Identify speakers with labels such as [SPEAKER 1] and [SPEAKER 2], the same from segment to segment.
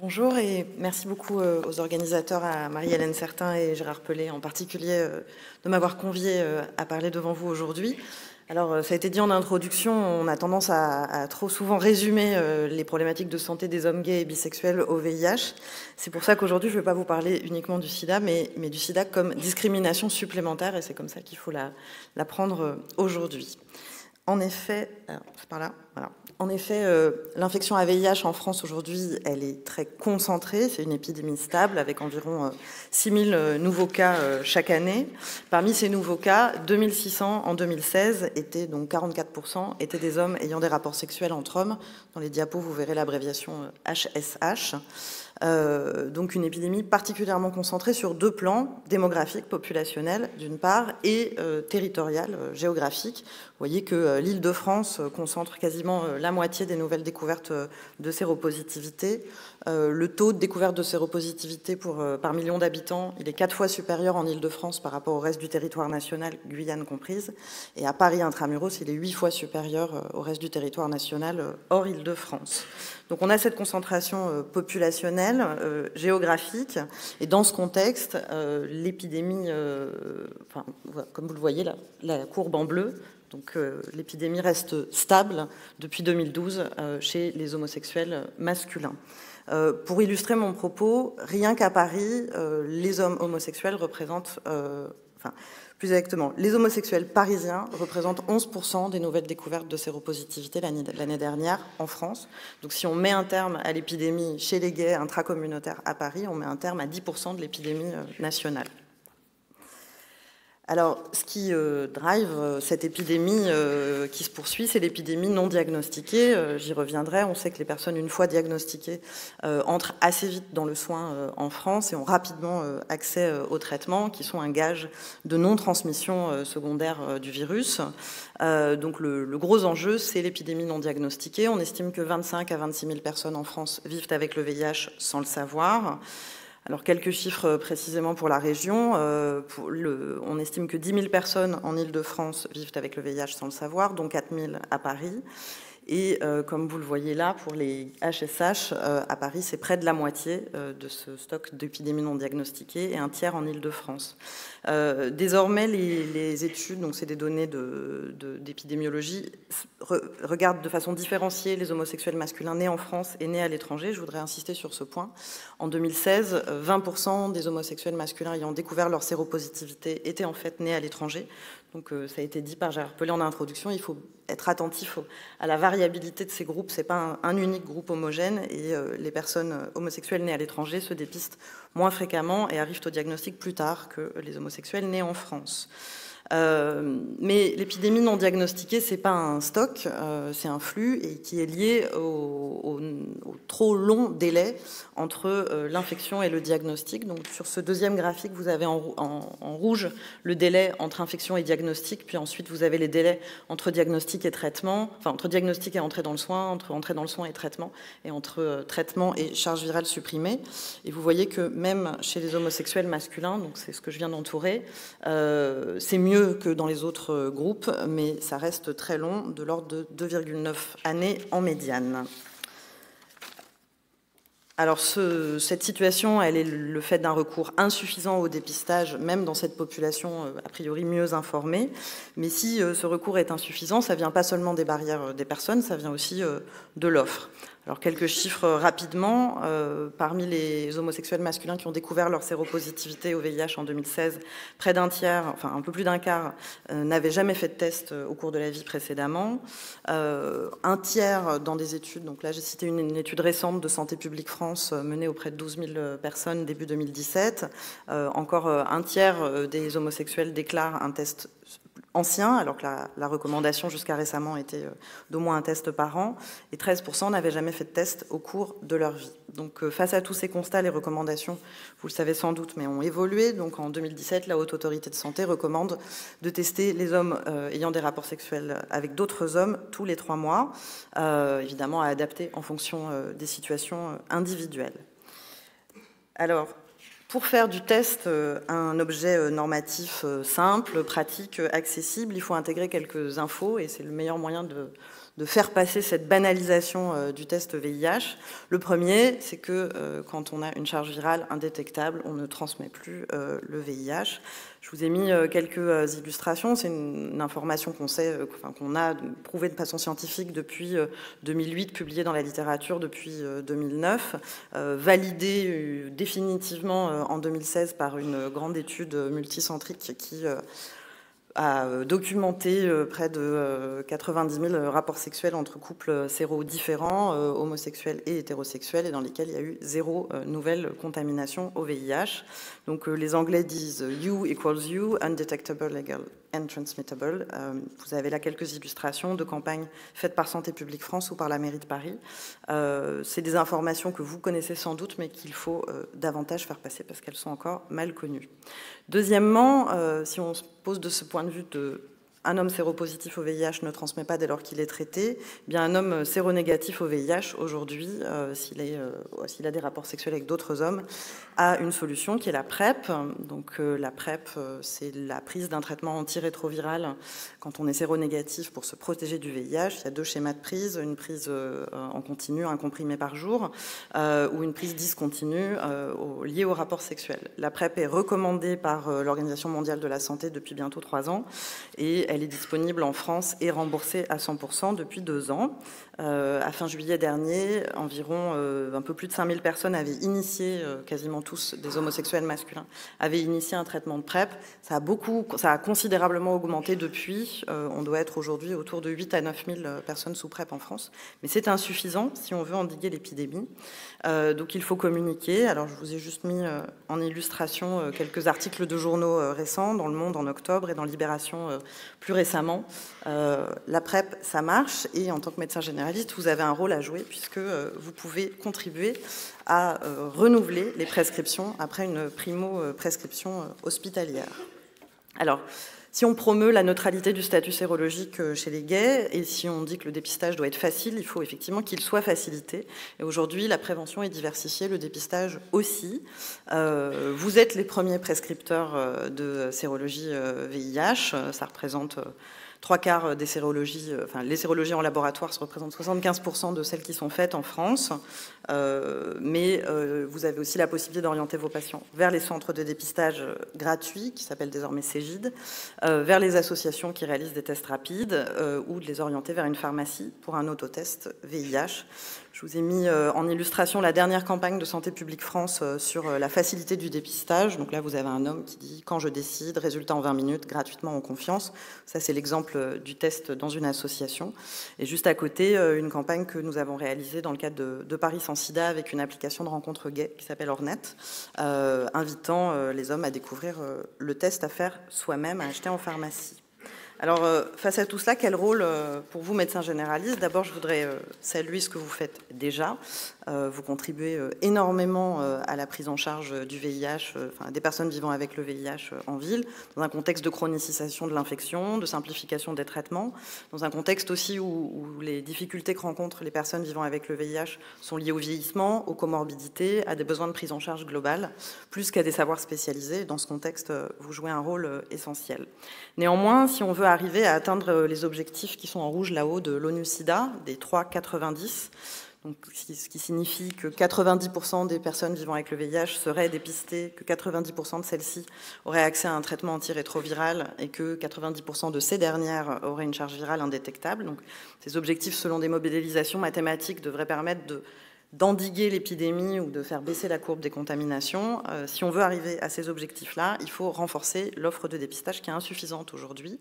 [SPEAKER 1] Bonjour et merci beaucoup aux organisateurs, à Marie-Hélène Certin et Gérard Pellet en particulier, de m'avoir conviée à parler devant vous aujourd'hui. Alors, ça a été dit en introduction, on a tendance à trop souvent résumer les problématiques de santé des hommes gays et bisexuels au VIH. C'est pour ça qu'aujourd'hui, je ne vais pas vous parler uniquement du sida, mais du sida comme discrimination supplémentaire, et c'est comme ça qu'il faut la prendre aujourd'hui. En effet, c'est par là, voilà. En effet, l'infection à VIH en France aujourd'hui, elle est très concentrée. C'est une épidémie stable avec environ 6000 nouveaux cas chaque année. Parmi ces nouveaux cas, 2600 en 2016 étaient, donc 44%, étaient des hommes ayant des rapports sexuels entre hommes. Dans les diapos, vous verrez l'abréviation HSH. Donc une épidémie particulièrement concentrée sur deux plans, démographique, populationnel d'une part, et territorial, géographique. Vous voyez que l'Île-de-France concentre quasiment la moitié des nouvelles découvertes de séropositivité. Le taux de découverte de séropositivité par million d'habitants, il est 4 fois supérieur en Île-de-France par rapport au reste du territoire national, Guyane comprise. Et à Paris intramuros, il est 8 fois supérieur au reste du territoire national hors Île-de-France. Donc on a cette concentration populationnelle, géographique, et dans ce contexte, l'épidémie, comme vous le voyez là, la courbe en bleu, donc l'épidémie reste stable depuis 2012 chez les homosexuels masculins. Pour illustrer mon propos, rien qu'à Paris, les hommes homosexuels représentent, plus exactement, les homosexuels parisiens représentent 11% des nouvelles découvertes de séropositivité l'année dernière en France. Donc si on met un terme à l'épidémie chez les gays intracommunautaires à Paris, on met un terme à 10% de l'épidémie nationale. Alors, ce qui drive cette épidémie qui se poursuit, c'est l'épidémie non diagnostiquée. J'y reviendrai. On sait que les personnes, une fois diagnostiquées, entrent assez vite dans le soin en France et ont rapidement accès aux traitements qui sont un gage de non-transmission secondaire du virus. Donc, le gros enjeu, c'est l'épidémie non diagnostiquée. On estime que 25 à 26 000 personnes en France vivent avec le VIH sans le savoir. Alors, quelques chiffres précisément pour la région. On estime que 10 000 personnes en Île-de-France vivent avec le VIH sans le savoir, dont 4 000 à Paris. Et comme vous le voyez là, pour les HSH, à Paris, c'est près de la moitié de ce stock d'épidémies non diagnostiquées et un tiers en Île-de-France. Désormais, les études, donc c'est des données d'épidémiologie, regardent de façon différenciée les homosexuels masculins nés en France et nés à l'étranger. Je voudrais insister sur ce point. En 2016, 20% des homosexuels masculins ayant découvert leur séropositivité étaient en fait nés à l'étranger. Donc ça a été dit par Gérard Pellet en introduction, il faut être attentif à la variabilité de ces groupes. Ce n'est pas un unique groupe homogène et les personnes homosexuelles nées à l'étranger se dépistent moins fréquemment et arrivent au diagnostic plus tard que les homosexuels nés en France. Mais l'épidémie non diagnostiquée, c'est pas un stock, c'est un flux et qui est lié au trop long délai entre l'infection et le diagnostic. Donc sur ce deuxième graphique, vous avez en rouge le délai entre infection et diagnostic, puis ensuite vous avez les délais entre diagnostic et traitement, enfin entre diagnostic et entrée dans le soin, entre entrée dans le soin et traitement, et entre traitement et charge virale supprimée. Et vous voyez que même chez les homosexuels masculins, donc c'est ce que je viens d'entourer, c'est mieux que dans les autres groupes, mais ça reste très long, de l'ordre de 2,9 années en médiane. Alors cette situation, elle est le fait d'un recours insuffisant au dépistage, même dans cette population a priori mieux informée. Mais si ce recours est insuffisant, ça ne vient pas seulement des barrières des personnes, ça vient aussi de l'offre. Alors quelques chiffres rapidement. Parmi les homosexuels masculins qui ont découvert leur séropositivité au VIH en 2016, près d'un tiers, enfin un peu plus d'un quart, n'avaient jamais fait de test au cours de la vie précédemment. Un tiers dans des études, donc là j'ai cité une étude récente de Santé publique France menée auprès de 12 000 personnes début 2017. Encore un tiers des homosexuels déclarent un test ancien, alors que la recommandation jusqu'à récemment était d'au moins un test par an, et 13% n'avaient jamais fait de test au cours de leur vie. Donc face à tous ces constats, les recommandations, vous le savez sans doute, mais ont évolué. Donc en 2017, la Haute Autorité de Santé recommande de tester les hommes ayant des rapports sexuels avec d'autres hommes tous les 3 mois, évidemment à adapter en fonction des situations individuelles. Alors, pour faire du test un objet normatif simple, pratique, accessible, il faut intégrer quelques infos et c'est le meilleur moyen de faire passer cette banalisation du test VIH. Le premier, c'est que quand on a une charge virale indétectable, on ne transmet plus le VIH. Je vous ai mis quelques illustrations. C'est une information qu'on a prouvée de façon scientifique depuis 2008, publiée dans la littérature depuis 2009, validée définitivement en 2016 par une grande étude multicentrique qui a documenté près de 90 000 rapports sexuels entre couples séro-différents, homosexuels et hétérosexuels, et dans lesquels il y a eu 0 nouvelle contamination au VIH. Donc les Anglais disent « U equals U, undetectable, legal and transmittable ». Vous avez là quelques illustrations de campagnes faites par Santé publique France ou par la mairie de Paris. C'est des informations que vous connaissez sans doute, mais qu'il faut davantage faire passer parce qu'elles sont encore mal connues. Deuxièmement, si on se pose de ce point de vue un homme séropositif au VIH ne transmet pas dès lors qu'il est traité, eh bien un homme séronégatif au VIH, aujourd'hui, s'il a des rapports sexuels avec d'autres hommes, a une solution qui est la PrEP. Donc la PrEP, c'est la prise d'un traitement antirétroviral quand on est séronégatif pour se protéger du VIH. Il y a 2 schémas de prise, une prise en continu, un comprimé par jour, ou une prise discontinue liée au rapport sexuel. La PrEP est recommandée par l'Organisation mondiale de la santé depuis bientôt 3 ans, et elle est disponible en France et remboursée à 100% depuis 2 ans. À fin juillet dernier, environ un peu plus de 5000 personnes avaient initié, quasiment tous des homosexuels masculins, avaient initié un traitement de PrEP. Ça a considérablement augmenté depuis. On doit être aujourd'hui autour de 8 à 9 000 personnes sous PrEP en France. Mais c'est insuffisant si on veut endiguer l'épidémie. Donc il faut communiquer. Alors je vous ai juste mis en illustration quelques articles de journaux récents, dans Le Monde en octobre et dans Libération plus récemment. La PrEP, ça marche, et en tant que médecin généraliste, vous avez un rôle à jouer puisque vous pouvez contribuer à renouveler les prescriptions après une primo-prescription hospitalière. Alors, si on promeut la neutralité du statut sérologique chez les gays, et si on dit que le dépistage doit être facile, il faut effectivement qu'il soit facilité. Et aujourd'hui, la prévention est diversifiée, le dépistage aussi. Vous êtes les premiers prescripteurs de sérologie VIH. Ça représente 3/4 des sérologies, les sérologies en laboratoire, ça représente 75% de celles qui sont faites en France. Mais vous avez aussi la possibilité d'orienter vos patients vers les centres de dépistage gratuits, qui s'appellent désormais Cégide, vers les associations qui réalisent des tests rapides, ou de les orienter vers une pharmacie pour un autotest VIH. Je vous ai mis en illustration la dernière campagne de Santé publique France sur la facilité du dépistage. Donc là, vous avez un homme qui dit « Quand je décide, résultat en 20 minutes, gratuitement, en confiance ». Ça, c'est l'exemple du test dans une association. Et juste à côté, une campagne que nous avons réalisée dans le cadre de Paris sans sida avec une application de rencontre gay qui s'appelle Ornet, invitant les hommes à découvrir le test à faire soi-même, à acheter en pharmacie. Alors, face à tout cela, quel rôle pour vous, médecins généralistes? D'abord, je voudrais saluer ce que vous faites déjà. Vous contribuez énormément à la prise en charge du VIH, des personnes vivant avec le VIH en ville, dans un contexte de chronicisation de l'infection, de simplification des traitements, dans un contexte aussi où les difficultés que rencontrent les personnes vivant avec le VIH sont liées au vieillissement, aux comorbidités, à des besoins de prise en charge globale, plus qu'à des savoirs spécialisés. Dans ce contexte, vous jouez un rôle essentiel. Néanmoins, si on veut arriver à atteindre les objectifs qui sont en rouge là-haut de l'ONU-SIDA, des 3,90, donc, ce qui signifie que 90% des personnes vivant avec le VIH seraient dépistées, que 90% de celles-ci auraient accès à un traitement antirétroviral et que 90% de ces dernières auraient une charge virale indétectable. Donc, ces objectifs, selon des modélisations mathématiques, devraient permettre d'endiguer l'épidémie ou de faire baisser la courbe des contaminations. Si on veut arriver à ces objectifs-là, il faut renforcer l'offre de dépistage qui est insuffisante aujourd'hui.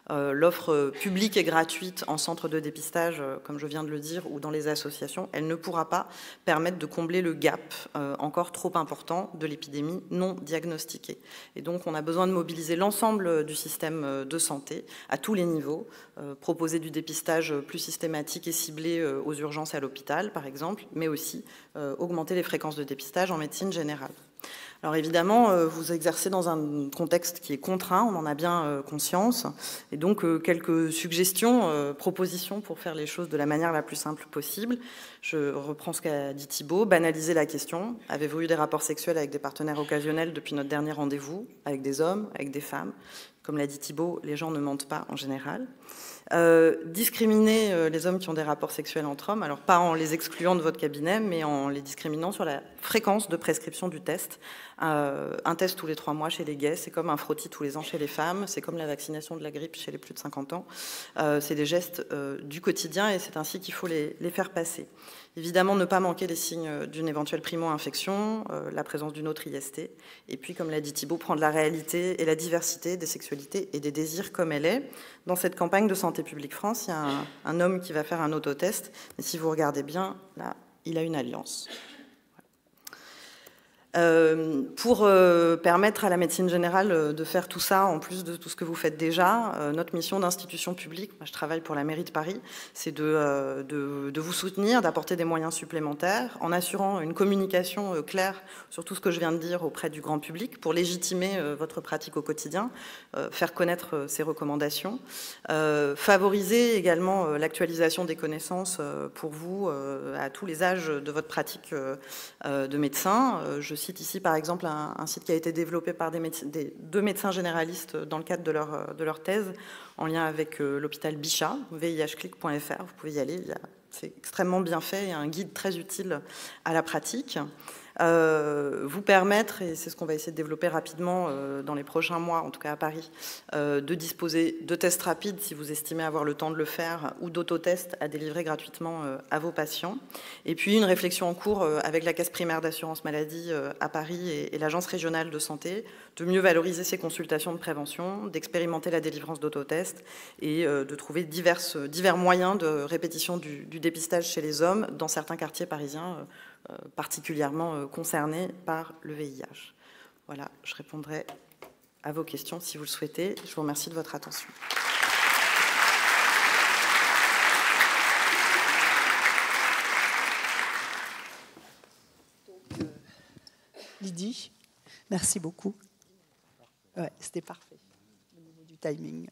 [SPEAKER 1] L'offre publique et gratuite en centre de dépistage, comme je viens de le dire, ou dans les associations, elle ne pourra pas permettre de combler le gap encore trop important de l'épidémie non diagnostiquée. Et donc, on a besoin de mobiliser l'ensemble du système de santé à tous les niveaux, proposer du dépistage plus systématique et ciblé aux urgences à l'hôpital, par exemple, mais aussi augmenter les fréquences de dépistage en médecine générale. Alors évidemment, vous exercez dans un contexte qui est contraint, on en a bien conscience, et donc quelques suggestions, propositions pour faire les choses de la manière la plus simple possible. Je reprends ce qu'a dit Thibault, banaliser la question. Avez-vous eu des rapports sexuels avec des partenaires occasionnels depuis notre dernier rendez-vous, avec des hommes, avec des femmes? Comme l'a dit Thibault, les gens ne mentent pas en général. Discriminer les hommes qui ont des rapports sexuels entre hommes, alors pas en les excluant de votre cabinet, mais en les discriminant sur la fréquence de prescription du test. Un test tous les 3 mois chez les gays, c'est comme un frottis tous les ans chez les femmes, c'est comme la vaccination de la grippe chez les plus de 50 ans. C'est des gestes du quotidien et c'est ainsi qu'il faut les faire passer. Évidemment, ne pas manquer les signes d'une éventuelle primo-infection, la présence d'une autre IST, et puis, comme l'a dit Thibault, prendre la réalité et la diversité des sexualités et des désirs comme elle est. Dans cette campagne de Santé publique France, il y a un homme qui va faire un autotest, et si vous regardez bien, là, il a une alliance. Pour permettre à la médecine générale de faire tout ça, en plus de tout ce que vous faites déjà, notre mission d'institution publique, moi je travaille pour la mairie de Paris, c'est de vous soutenir, d'apporter des moyens supplémentaires, en assurant une communication claire sur tout ce que je viens de dire auprès du grand public, pour légitimer votre pratique au quotidien, faire connaître ces recommandations, favoriser également l'actualisation des connaissances pour vous à tous les âges de votre pratique de médecin. Je cite ici par exemple un site qui a été développé par deux médecins généralistes dans le cadre de leur thèse en lien avec l'hôpital Bichat, vihclick.fr, vous pouvez y aller, c'est extrêmement bien fait, il y a un guide très utile à la pratique. Vous permettre, et c'est ce qu'on va essayer de développer rapidement dans les prochains mois, en tout cas à Paris, de disposer de tests rapides si vous estimez avoir le temps de le faire, ou d'autotests à délivrer gratuitement à vos patients. Et puis une réflexion en cours avec la Caisse primaire d'assurance maladie à Paris et l'Agence régionale de santé, de mieux valoriser ces consultations de prévention, d'expérimenter la délivrance d'autotests et de trouver divers moyens de répétition du dépistage chez les hommes dans certains quartiers parisiens particulièrement concernés par le VIH. Voilà, je répondrai à vos questions si vous le souhaitez. Je vous remercie de votre attention.
[SPEAKER 2] Lydie, merci beaucoup. Ouais, c'était parfait au niveau du timing.